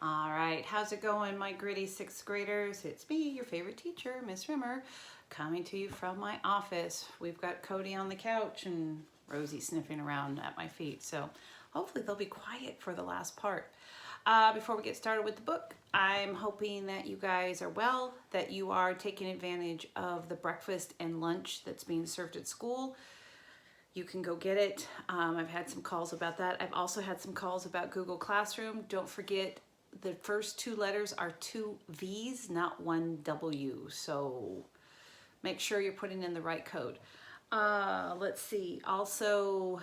All right, how's it going, my gritty sixth graders? It's me, your favorite teacher, Miss Rimmer, coming to you from my office. We've got Cody on the couch and Rosie sniffing around at my feet, so hopefully they'll be quiet for the last part. Before we get started with the book, I'm hoping that you guys are well, that you are taking advantage of the breakfast and lunch that's being served at school. You can go get it. I've had some calls about that. I've also had some calls about Google Classroom. Don't forget, the first two letters are two V's, not one W. So make sure you're putting in the right code. Let's see. Also,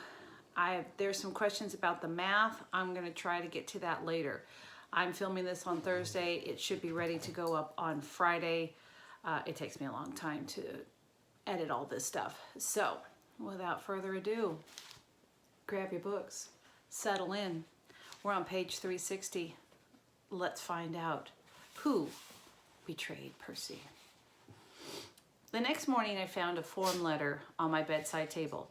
there's some questions about the math. I'm going to try to get to that later. I'm filming this on Thursday. It should be ready to go up on Friday. It takes me a long time to edit all this stuff. So without further ado, grab your books, settle in. We're on page 360. Let's find out who betrayed Percy. The next morning I found a form letter on my bedside table.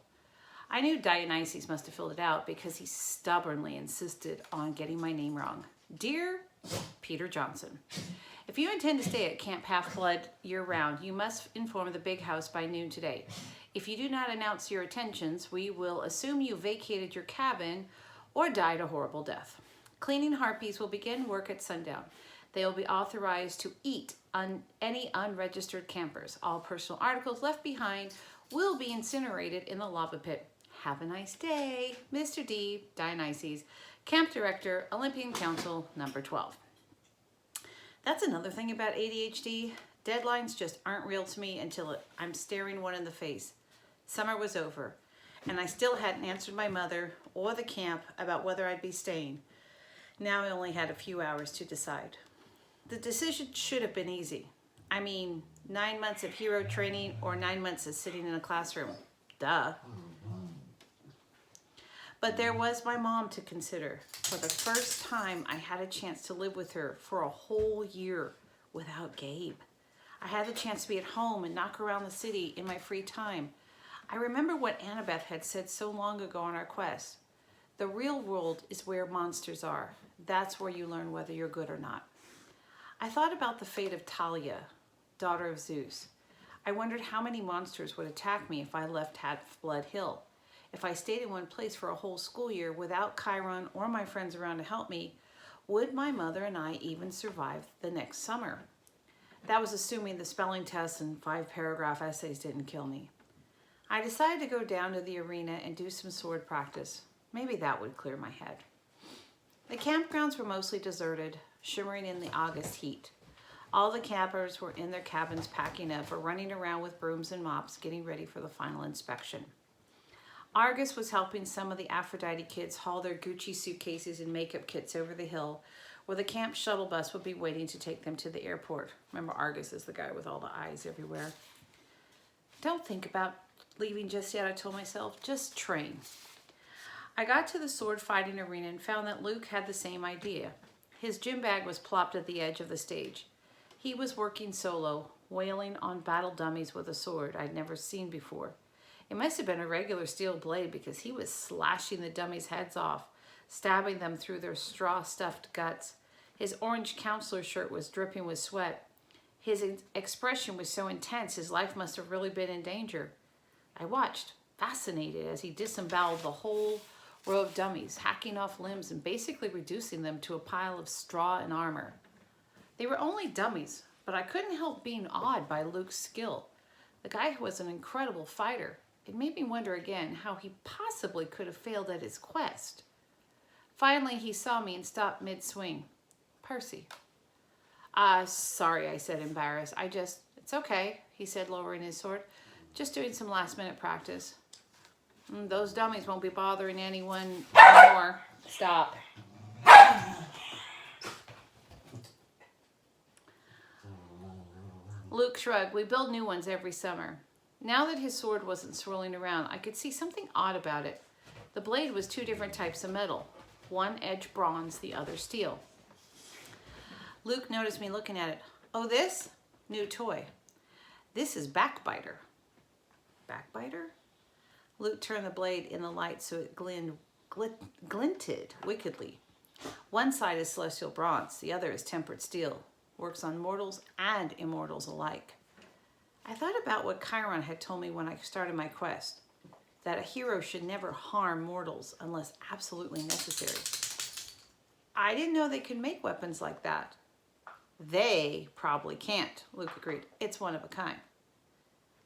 I knew Dionysius must have filled it out because he stubbornly insisted on getting my name wrong. Dear Peter Johnson, if you intend to stay at Camp Half-Blood year-round, you must inform the big house by noon today. If you do not announce your intentions, we will assume you vacated your cabin or died a horrible death. Cleaning harpies will begin work at sundown. They will be authorized to eat any unregistered campers. All personal articles left behind will be incinerated in the lava pit. Have a nice day, Mr. D. Dionysius, Camp Director, Olympian Council, number 12. That's another thing about ADHD. Deadlines just aren't real to me until I'm staring one in the face. Summer was over, and I still hadn't answered my mother or the camp about whether I'd be staying. Now I only had a few hours to decide. The decision should have been easy. I mean, 9 months of hero training or 9 months of sitting in a classroom. Duh. But there was my mom to consider. For the first time, I had a chance to live with her for a whole year without Gabe. I had the chance to be at home and knock around the city in my free time. I remember what Annabeth had said so long ago on our quest. The real world is where monsters are. That's where you learn whether you're good or not. I thought about the fate of Talia, daughter of Zeus. I wondered how many monsters would attack me if I left Half-Blood Hill. If I stayed in one place for a whole school year without Chiron or my friends around to help me, would my mother and I even survive the next summer? That was assuming the spelling tests and 5-paragraph essays didn't kill me. I decided to go down to the arena and do some sword practice. Maybe that would clear my head. The campgrounds were mostly deserted, shimmering in the August heat. All the campers were in their cabins packing up or running around with brooms and mops getting ready for the final inspection. Argus was helping some of the Aphrodite kids haul their Gucci suitcases and makeup kits over the hill where the camp shuttle bus would be waiting to take them to the airport. Remember, Argus is the guy with all the eyes everywhere. Don't think about leaving just yet, I told myself. Just train. I got to the sword fighting arena and found that Luke had the same idea. His gym bag was plopped at the edge of the stage. He was working solo, wailing on battle dummies with a sword I'd never seen before. It must have been a regular steel blade because he was slashing the dummies' heads off, stabbing them through their straw-stuffed guts. His orange counselor shirt was dripping with sweat. His expression was so intense his life must have really been in danger. I watched, fascinated, as he disemboweled the whole row of dummies, hacking off limbs and basically reducing them to a pile of straw and armor. They were only dummies, but I couldn't help being awed by Luke's skill. The guy was an incredible fighter. It made me wonder again how he possibly could have failed at his quest. Finally, he saw me and stopped mid-swing. Percy. Sorry, I said, embarrassed. It's okay, he said, lowering his sword. Just doing some last-minute practice. Those dummies won't be bothering anyone anymore. Stop. Luke shrugged. We build new ones every summer. Now that his sword wasn't swirling around, I could see something odd about it. The blade was 2 different types of metal. One edge bronze, the other steel. Luke noticed me looking at it. Oh, this? New toy. This is Backbiter. Backbiter? Luke turned the blade in the light so it glinted wickedly. One side is celestial bronze, the other is tempered steel. Works on mortals and immortals alike. I thought about what Chiron had told me when I started my quest, that a hero should never harm mortals unless absolutely necessary. I didn't know they could make weapons like that. They probably can't, Luke agreed. It's one of a kind.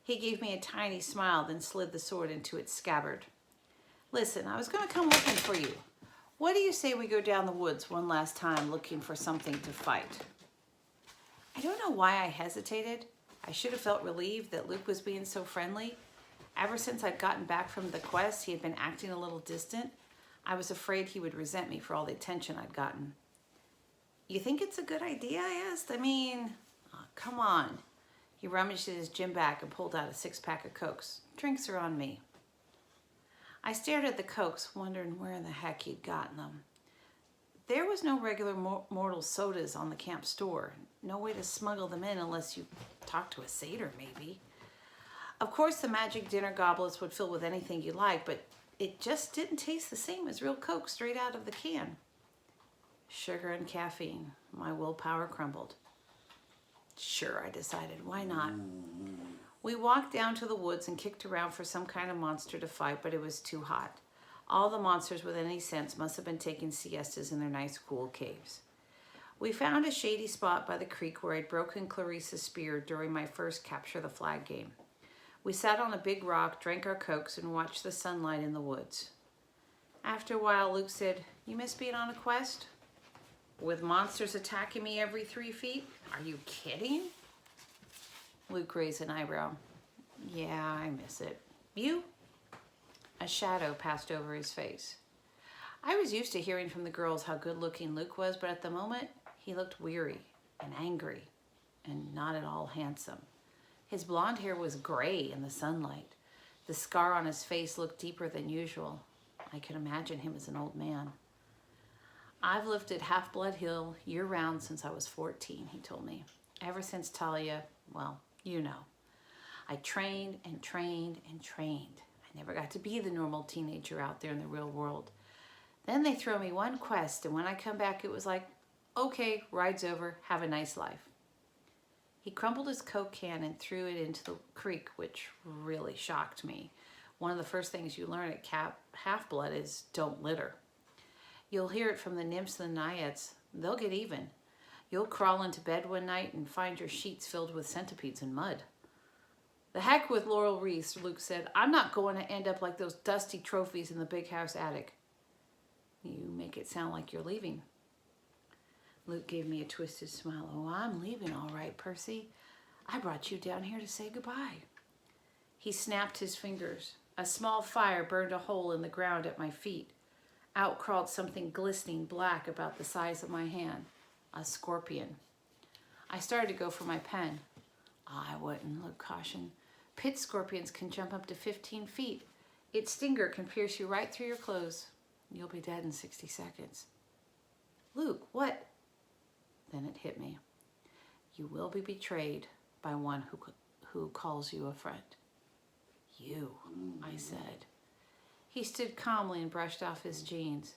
He gave me a tiny smile, then slid the sword into its scabbard. Listen, I was going to come looking for you. What do you say we go down the woods one last time looking for something to fight? I don't know why I hesitated. I should have felt relieved that Luke was being so friendly. Ever since I'd gotten back from the quest, he had been acting a little distant. I was afraid he would resent me for all the attention I'd gotten. You think it's a good idea, I asked? I mean, oh, come on. He rummaged in his gym bag and pulled out a 6-pack of Cokes. Drinks are on me. I stared at the Cokes, wondering where in the heck he'd gotten them. There was no regular mortal sodas on the camp store. No way to smuggle them in unless you talked to a satyr, maybe. Of course, the magic dinner goblets would fill with anything you like, but it just didn't taste the same as real Coke straight out of the can. Sugar and caffeine. My willpower crumbled. Sure, I decided. Why not? We walked down to the woods and kicked around for some kind of monster to fight, but it was too hot. All the monsters with any sense must have been taking siestas in their nice, cool caves. We found a shady spot by the creek where I'd broken Clarissa's spear during my first Capture the Flag game. We sat on a big rock, drank our Cokes, and watched the sunlight in the woods. After a while, Luke said, "You miss being on a quest? With monsters attacking me every 3 feet? Are you kidding?" Luke raised an eyebrow. "Yeah, I miss it. You?" A shadow passed over his face. I was used to hearing from the girls how good-looking Luke was, but at the moment, he looked weary and angry and not at all handsome. His blonde hair was gray in the sunlight. The scar on his face looked deeper than usual. I could imagine him as an old man. "I've lived at Half-Blood Hill year-round since I was 14, he told me. Ever since Talia, well, you know. I trained and trained and trained. I never got to be the normal teenager out there in the real world. Then they throw me one quest, and when I come back, it was like, okay, ride's over, have a nice life." He crumpled his Coke can and threw it into the creek, which really shocked me. One of the first things you learn at Half-Blood is don't litter. You'll hear it from the nymphs and the naiads. They'll get even. You'll crawl into bed one night and find your sheets filled with centipedes and mud. "The heck with laurel wreaths," Luke said. "I'm not going to end up like those dusty trophies in the big house attic." "You make it sound like you're leaving." Luke gave me a twisted smile. "Oh, I'm leaving all right, Percy. I brought you down here to say goodbye." He snapped his fingers. A small fire burned a hole in the ground at my feet. Out crawled something glistening black about the size of my hand. A scorpion. I started to go for my pen. "I wouldn't," Luke cautioned. "Pit scorpions can jump up to 15 feet. Its stinger can pierce you right through your clothes. You'll be dead in 60 seconds. "Luke, what?" Then it hit me. "You will be betrayed by one who calls you a friend." "You," I said. He stood calmly and brushed off his jeans.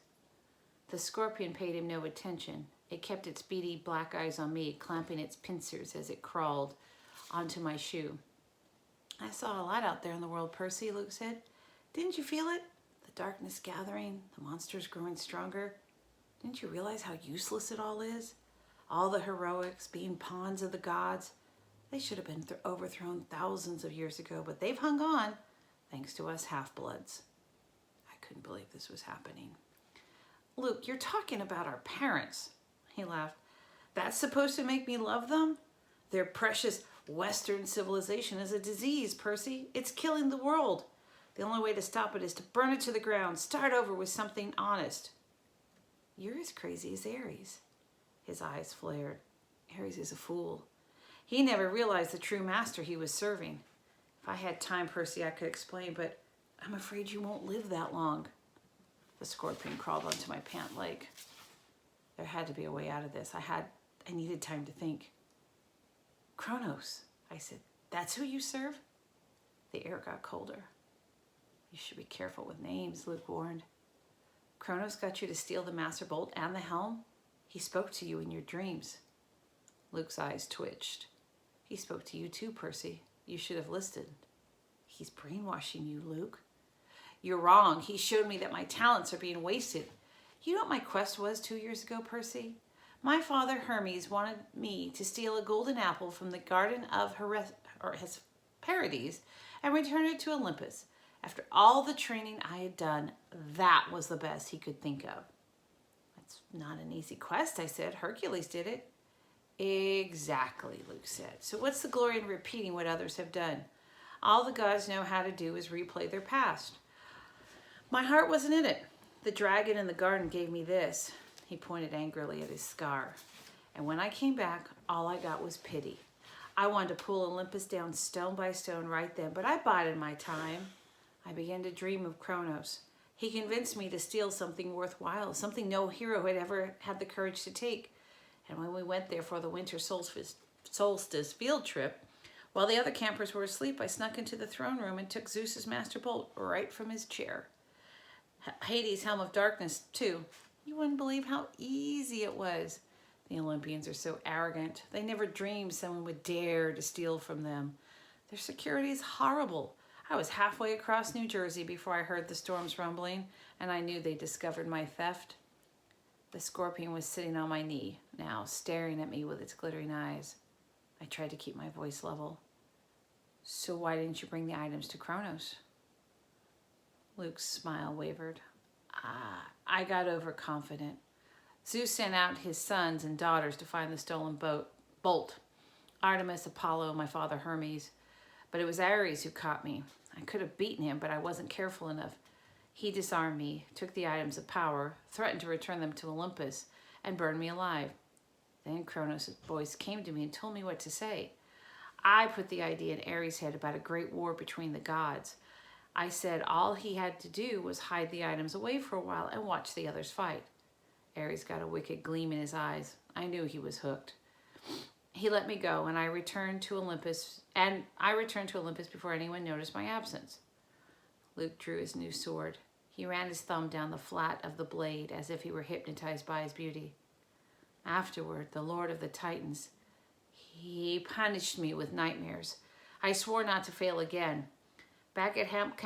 The scorpion paid him no attention. It kept its beady black eyes on me, clamping its pincers as it crawled onto my shoe. "I saw a lot out there in the world, Percy," Luke said. "Didn't you feel it? The darkness gathering, the monsters growing stronger. Didn't you realize how useless it all is? All the heroics, being pawns of the gods. They should have been overthrown thousands of years ago, but they've hung on, thanks to us half-bloods." I couldn't believe this was happening. "Luke, you're talking about our parents." He laughed. "That's supposed to make me love them? Their precious Western civilization is a disease, Percy. It's killing the world. The only way to stop it is to burn it to the ground, start over with something honest." "You're as crazy as Ares." His eyes flared. "Ares is a fool. He never realized the true master he was serving. If I had time, Percy, I could explain, but I'm afraid you won't live that long." The scorpion crawled onto my pant leg. There had to be a way out of this. I needed time to think. "Kronos," I said. "That's who you serve?" The air got colder. "You should be careful with names," Luke warned. Kronos got you to steal the Master Bolt and the helm? He spoke to you in your dreams. Luke's eyes twitched. He spoke to you too, Percy. You should have listened. He's brainwashing you, Luke. You're wrong. He showed me that my talents are being wasted. You know what my quest was 2 years ago, Percy? My father, Hermes, wanted me to steal a golden apple from the Garden of Hesperides and return it to Olympus. After all the training I had done, that was the best he could think of. That's not an easy quest, I said. Hercules did it. Exactly, Luke said. So what's the glory in repeating what others have done? All the gods know how to do is replay their past. My heart wasn't in it. The dragon in the garden gave me this. He pointed angrily at his scar. And when I came back, all I got was pity. I wanted to pull Olympus down stone by stone right then, but I bided my time. I began to dream of Kronos. He convinced me to steal something worthwhile, something no hero had ever had the courage to take. And when we went there for the winter solstice field trip, while the other campers were asleep, I snuck into the throne room and took Zeus's Master Bolt right from his chair. Hades' Helm of Darkness, too. You wouldn't believe how easy it was. The Olympians are so arrogant. They never dreamed someone would dare to steal from them. Their security is horrible. I was halfway across New Jersey before I heard the storms rumbling, and I knew they discovered my theft. The scorpion was sitting on my knee, now staring at me with its glittering eyes. I tried to keep my voice level. So why didn't you bring the items to Kronos? Luke's smile wavered. I got overconfident. Zeus sent out his sons and daughters to find the stolen bolt. Artemis, Apollo, my father Hermes. But it was Ares who caught me. I could have beaten him, but I wasn't careful enough. He disarmed me, took the items of power, threatened to return them to Olympus, and burned me alive. Then Kronos' voice came to me and told me what to say. I put the idea in Ares' head about a great war between the gods. I said all he had to do was hide the items away for a while and watch the others fight. Ares got a wicked gleam in his eyes. I knew he was hooked. He let me go, and I returned to Olympus before anyone noticed my absence. Luke drew his new sword. He ran his thumb down the flat of the blade as if he were hypnotized by his beauty. Afterward, the Lord of the Titans, he punished me with nightmares. I swore not to fail again. Back at Camp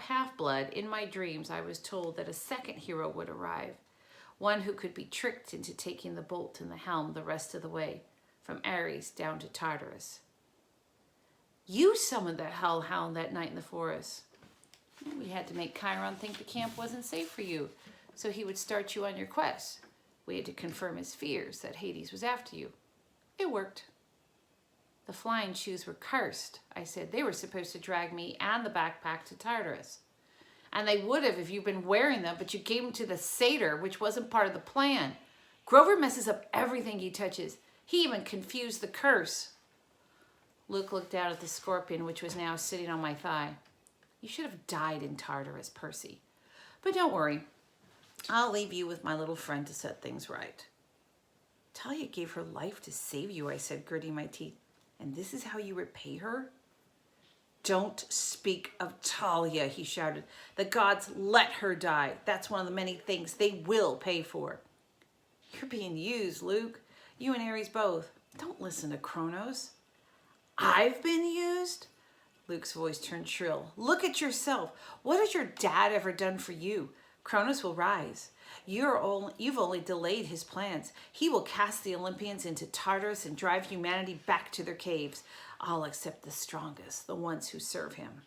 Half-Blood, in my dreams, I was told that a second hero would arrive, one who could be tricked into taking the bolt and the helm the rest of the way, from Ares down to Tartarus. You summoned that hellhound that night in the forest. We had to make Chiron think the camp wasn't safe for you, so he would start you on your quest. We had to confirm his fears that Hades was after you. It worked. The flying shoes were cursed, I said. They were supposed to drag me and the backpack to Tartarus. And they would have if you'd been wearing them, but you gave them to the satyr, which wasn't part of the plan. Grover messes up everything he touches. He even confused the curse. Luke looked down at the scorpion, which was now sitting on my thigh. You should have died in Tartarus, Percy. But don't worry. I'll leave you with my little friend to set things right. Talia gave her life to save you, I said, gritting my teeth. And this is how you repay her? Don't speak of Talia, he shouted. The gods let her die. That's one of the many things they will pay for. You're being used, Luke. You and Ares both. Don't listen to Kronos. I've been used? Luke's voice turned shrill. Look at yourself. What has your dad ever done for you? Kronos will rise. You've only delayed his plans. He will cast the Olympians into Tartarus and drive humanity back to their caves. All except the strongest, the ones who serve him.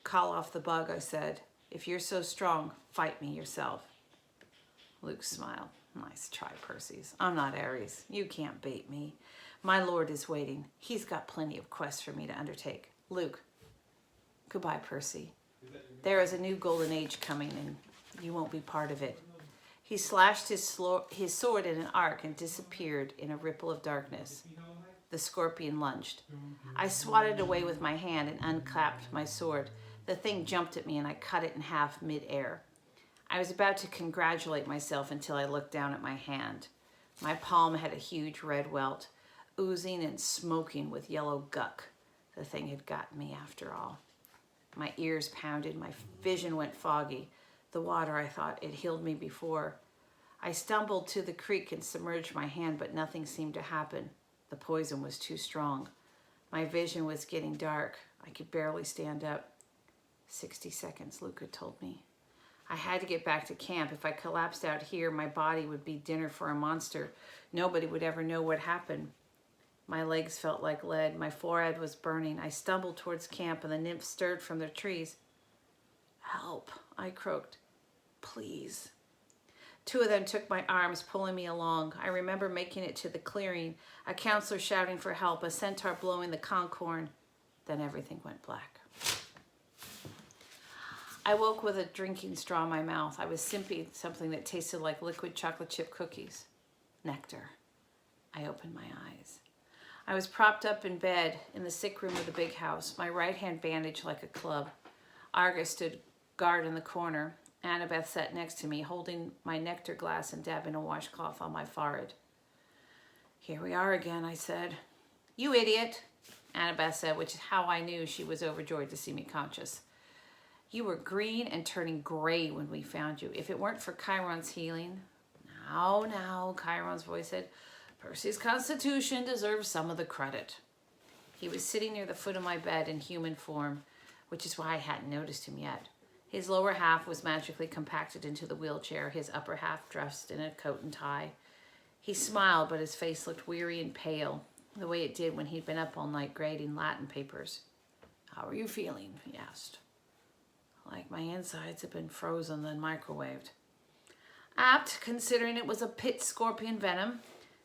Call off the bug, I said. If you're so strong, fight me yourself. Luke smiled. Nice try, Perseus. I'm not Ares. You can't bait me. My lord is waiting. He's got plenty of quests for me to undertake. Luke, goodbye, Percy. There is a new golden age coming, and you won't be part of it. He slashed his sword in an arc and disappeared in a ripple of darkness. The scorpion lunged. I swatted away with my hand and unclapped my sword. The thing jumped at me and I cut it in half mid-air. I was about to congratulate myself until I looked down at my hand. My palm had a huge red welt, oozing and smoking with yellow guck. The thing had gotten me after all. My ears pounded, my vision went foggy. The water, I thought, it healed me before. I stumbled to the creek and submerged my hand, but nothing seemed to happen. The poison was too strong. My vision was getting dark. I could barely stand up. 60 seconds, Luca told me. I had to get back to camp. If I collapsed out here, my body would be dinner for a monster. Nobody would ever know what happened. My legs felt like lead. My forehead was burning. I stumbled towards camp and the nymphs stirred from their trees. Help, I croaked. Please. Two of them took my arms, pulling me along. I remember making it to the clearing, a counselor shouting for help, a centaur blowing the conch horn. Then everything went black. I woke with a drinking straw in my mouth. I was sipping something that tasted like liquid chocolate chip cookies. Nectar. I opened my eyes. I was propped up in bed in the sick room of the big house, my right hand bandaged like a club. Argus stood guard in the corner. Annabeth sat next to me, holding my nectar glass and dabbing a washcloth on my forehead. Here we are again, I said. You idiot, Annabeth said, which is how I knew she was overjoyed to see me conscious. You were green and turning gray when we found you. If it weren't for Chiron's healing... Now, Chiron's voice said, Percy's constitution deserves some of the credit. He was sitting near the foot of my bed in human form, which is why I hadn't noticed him yet. His lower half was magically compacted into the wheelchair, his upper half dressed in a coat and tie. He smiled, but his face looked weary and pale, the way it did when he'd been up all night grading Latin papers. How are you feeling? He asked. Like my insides had been frozen, then microwaved. Apt, considering it was a pit scorpion venom.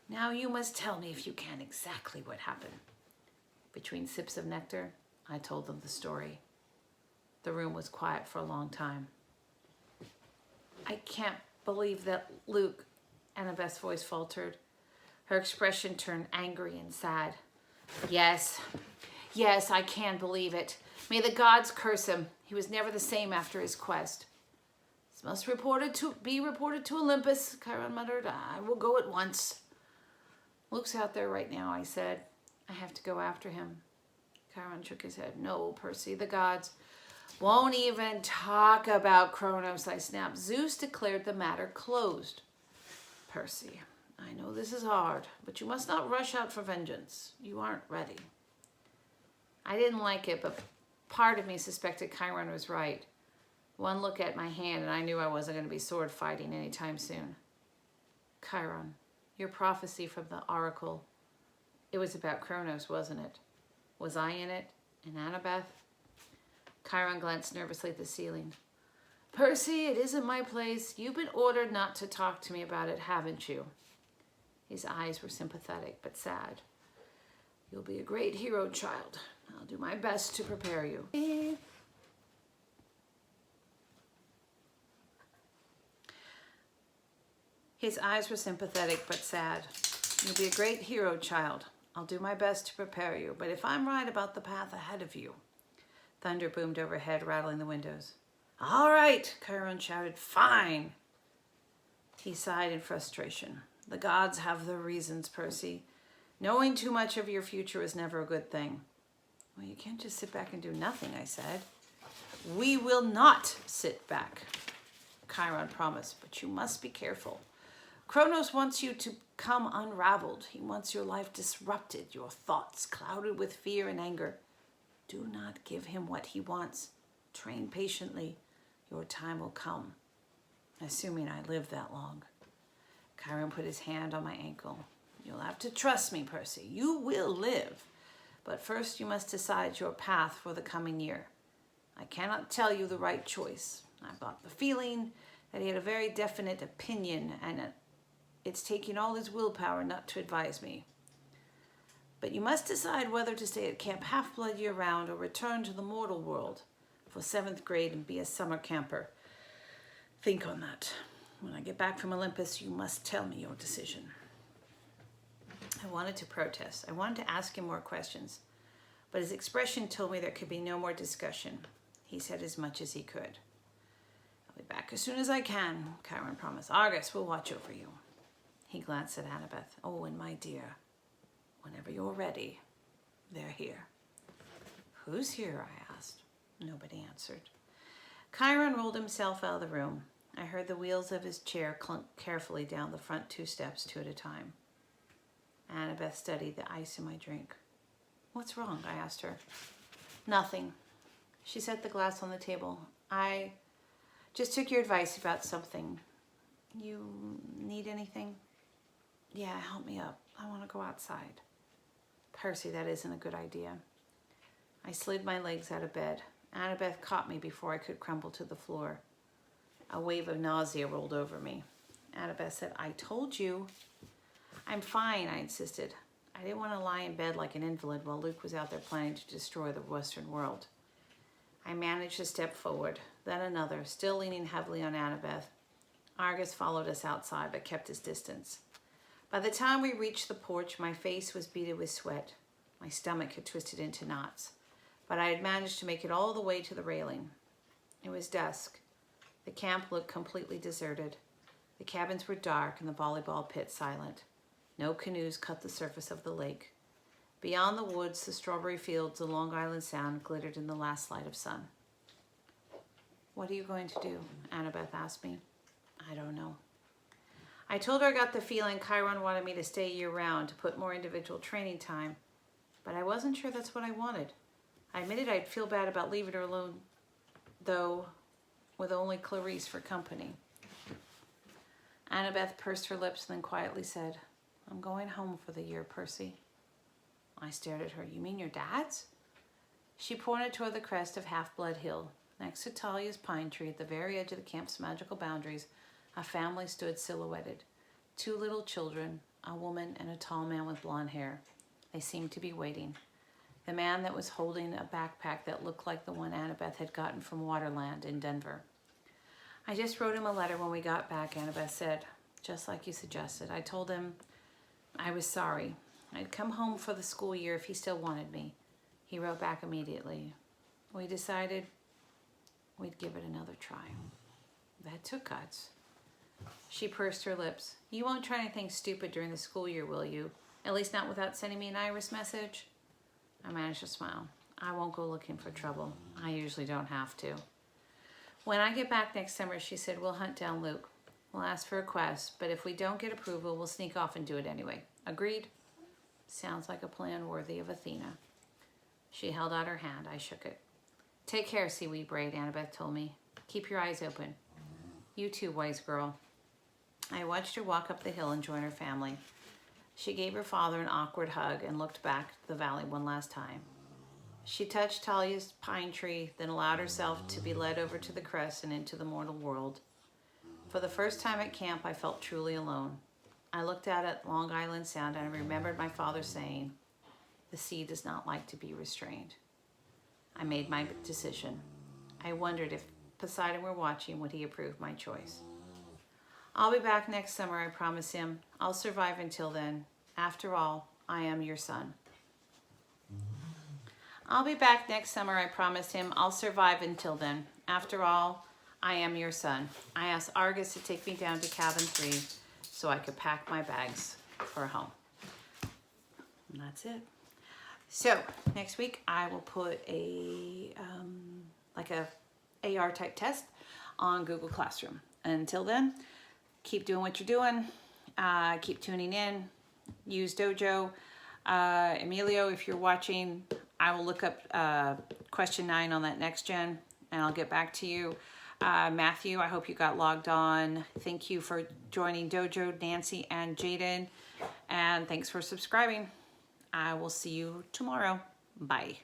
Now you must tell me, if you can, exactly what happened. Between sips of nectar, I told them the story. The room was quiet for a long time. I can't believe that, Luke, Annabeth's voice faltered. Her expression turned angry and sad. Yes, I can believe it. May the gods curse him. He was never the same after his quest. This must be reported to Olympus, Chiron muttered. I will go at once. Luke's out there right now, I said. I have to go after him. Chiron shook his head. No, Percy, the gods won't even talk about Kronos, I snapped. Zeus declared the matter closed. Percy, I know this is hard, but you must not rush out for vengeance. You aren't ready. I didn't like it, but part of me suspected Chiron was right. One look at my hand and I knew I wasn't going to be sword fighting anytime soon. Chiron, your prophecy from the oracle, it was about Kronos, wasn't it? Was I in it? And Annabeth? Chiron glanced nervously at the ceiling. Percy, it isn't my place. You've been ordered not to talk to me about it, haven't you? His eyes were sympathetic but sad. You'll be a great hero, child. I'll do my best to prepare you. His eyes were sympathetic but sad. You'll be a great hero, child. I'll do my best to prepare you, but if I'm right about the path ahead of you... Thunder boomed overhead, rattling the windows. All right, Chiron shouted. Fine. He sighed in frustration. The gods have their reasons, Percy. Knowing too much of your future is never a good thing. Well, you can't just sit back and do nothing, I said. We will not sit back, Chiron promised, but you must be careful. Kronos wants you to come unraveled. He wants your life disrupted, your thoughts clouded with fear and anger. Do not give him what he wants. Train patiently. Your time will come. Assuming I live that long. Chiron put his hand on my ankle. You'll have to trust me, Percy. You will live. But first you must decide your path for the coming year. I cannot tell you the right choice. I've got the feeling that he had a very definite opinion, and it's taking all his willpower not to advise me. But you must decide whether to stay at Camp Half-Blood year-round or return to the mortal world for 7th grade and be a summer camper. Think on that. When I get back from Olympus, you must tell me your decision. I wanted to protest. I wanted to ask him more questions. But his expression told me there could be no more discussion. He said as much as he could. I'll be back as soon as I can, Chiron promised. Argus will watch over you. He glanced at Annabeth. Oh, and my dear, whenever you're ready, they're here. Who's here? I asked. Nobody answered. Chiron rolled himself out of the room. I heard the wheels of his chair clunk carefully down the front 2 steps, 2 at a time. Annabeth studied the ice in my drink. What's wrong? I asked her. Nothing. She set the glass on the table. I just took your advice about something. You need anything? Yeah, help me up. I want to go outside. Percy, that isn't a good idea. I slid my legs out of bed. Annabeth caught me before I could crumble to the floor. A wave of nausea rolled over me. Annabeth said, I told you. I'm fine, I insisted. I didn't want to lie in bed like an invalid while Luke was out there planning to destroy the Western world. I managed to step forward, then another, still leaning heavily on Annabeth. Argus followed us outside, but kept his distance. By the time we reached the porch, my face was beaded with sweat. My stomach had twisted into knots, but I had managed to make it all the way to the railing. It was dusk. The camp looked completely deserted. The cabins were dark and the volleyball pit silent. No canoes cut the surface of the lake. Beyond the woods, the strawberry fields of Long Island Sound glittered in the last light of sun. What are you going to do? Annabeth asked me. I don't know. I told her I got the feeling Chiron wanted me to stay year-round to put more individual training time, but I wasn't sure that's what I wanted. I admitted I'd feel bad about leaving her alone, though, with only Clarice for company. Annabeth pursed her lips and then quietly said, I'm going home for the year, Percy. I stared at her. You mean your dad's? She pointed toward the crest of Half-Blood Hill. Next to Talia's pine tree at the very edge of the camp's magical boundaries, a family stood silhouetted. 2 little children, a woman and a tall man with blonde hair. They seemed to be waiting. The man that was holding a backpack that looked like the one Annabeth had gotten from Waterland in Denver. I just wrote him a letter when we got back, Annabeth said, just like you suggested. I told him I was sorry. I'd come home for the school year if he still wanted me. He wrote back immediately. We decided we'd give it another try. That took guts. She pursed her lips. You won't try anything stupid during the school year, will you? At least not without sending me an Iris message? I managed to smile. I won't go looking for trouble. I usually don't have to. When I get back next summer, she said, we'll hunt down Luke. We'll ask for a quest, but if we don't get approval, we'll sneak off and do it anyway. Agreed? Sounds like a plan worthy of Athena. She held out her hand. I shook it. Take care, Seaweed Braid, Annabeth told me. Keep your eyes open. You too, wise girl. I watched her walk up the hill and join her family. She gave her father an awkward hug and looked back at the valley one last time. She touched Talia's pine tree, then allowed herself to be led over to the crest and into the mortal world. For the first time at camp, I felt truly alone. I looked out at Long Island Sound and I remembered my father saying, the sea does not like to be restrained. I made my decision. I wondered if Poseidon were watching, would he approve my choice? I'll be back next summer, I promise him. I'll survive until then. After all, I am your son. I'll be back next summer, I promised him. I'll survive until then. After all, I am your son. I asked Argus to take me down to cabin 3 so I could pack my bags for home. And that's it. So next week I will put a like a AR type test on Google Classroom. Until then, keep doing what you're doing. Keep tuning in. Use Dojo. Emilio, if you're watching, I will look up question 9 on that next gen and I'll get back to you. Matthew, I hope you got logged on. Thank you for joining Dojo, Nancy and Jaden. And thanks for subscribing. I will see you tomorrow. Bye.